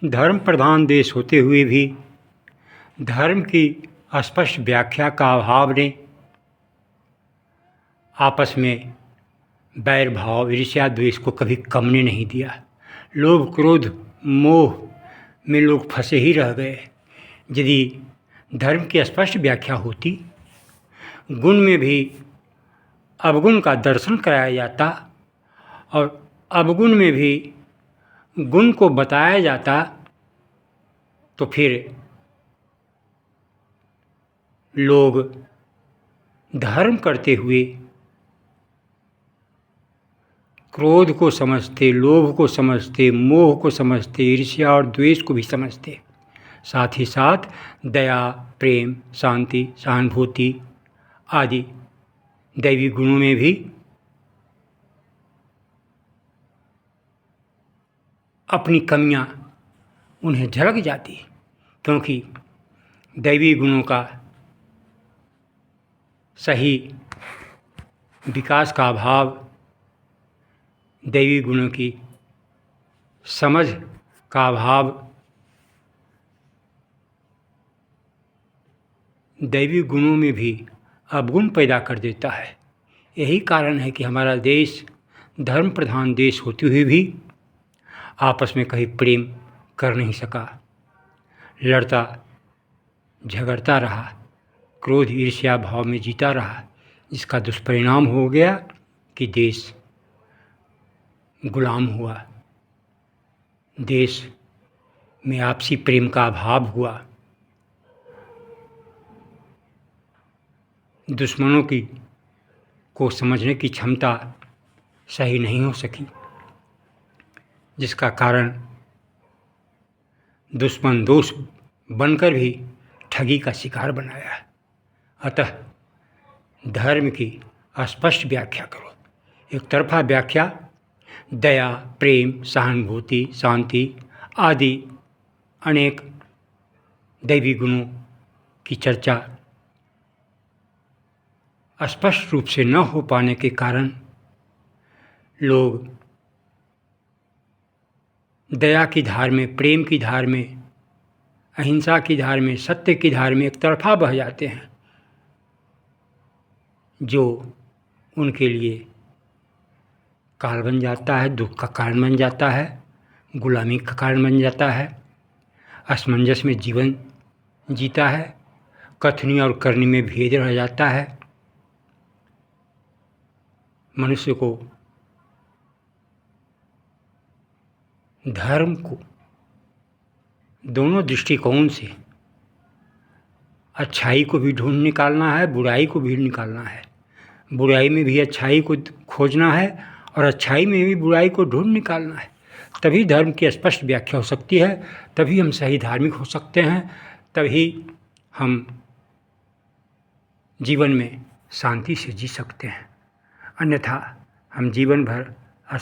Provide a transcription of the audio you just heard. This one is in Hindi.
धर्म प्रधान देश होते हुए भी धर्म की स्पष्ट व्याख्या का अभाव ने आपस में बैर भाव, ईर्ष्या, द्वेष को कभी कमने नहीं दिया। लोभ, क्रोध, मोह में लोग फंसे ही रह गए। यदि धर्म की स्पष्ट व्याख्या होती, गुण में भी अवगुण का दर्शन कराया जाता और अवगुण में भी गुण को बताया जाता, तो फिर लोग धर्म करते हुए क्रोध को समझते, लोभ को समझते, मोह को समझते, ईर्ष्या और द्वेष को भी समझते। साथ ही साथ दया, प्रेम, शांति, सहानुभूति आदि दैवी गुणों में भी अपनी कमियां उन्हें झलक जाती, क्योंकि दैवी गुणों का सही विकास का अभाव, दैवी गुणों की समझ का अभाव, दैवी गुणों में भी अवगुण पैदा कर देता है। यही कारण है कि हमारा देश धर्म प्रधान देश होते हुए भी आपस में कभी प्रेम कर नहीं सका, लड़ता झगड़ता रहा, क्रोध ईर्ष्या भाव में जीता रहा, जिसका दुष्परिणाम हो गया कि देश गुलाम हुआ, देश में आपसी प्रेम का अभाव हुआ, दुश्मनों की को समझने की क्षमता सही नहीं हो सकी, जिसका कारण दुश्मन दोस्त बनकर भी ठगी का शिकार बनाया। अतः धर्म की स्पष्ट व्याख्या करो। एक तरफा व्याख्या दया, प्रेम, सहानुभूति, शांति आदि अनेक दैवी गुणों की चर्चा स्पष्ट रूप से न हो पाने के कारण लोग दया की धार में, प्रेम की धार में, अहिंसा की धार में, सत्य की धार में एक तरफा बह जाते हैं, जो उनके लिए काल बन जाता है, दुख का कारण बन जाता है, गुलामी का कारण बन जाता है, असमंजस में जीवन जीता है, कथनी और करनी में भेद रह जाता है। मनुष्य को धर्म को दोनों दृष्टिकोण से अच्छाई को भी ढूंढ निकालना है, बुराई को भी निकालना है। बुराई में भी अच्छाई को खोजना है और अच्छाई में भी बुराई को ढूंढ निकालना है। तभी धर्म की स्पष्ट व्याख्या हो सकती है, तभी हम सही धार्मिक हो सकते हैं, तभी हम जीवन में शांति से जी सकते हैं। अन्यथा हम जीवन भर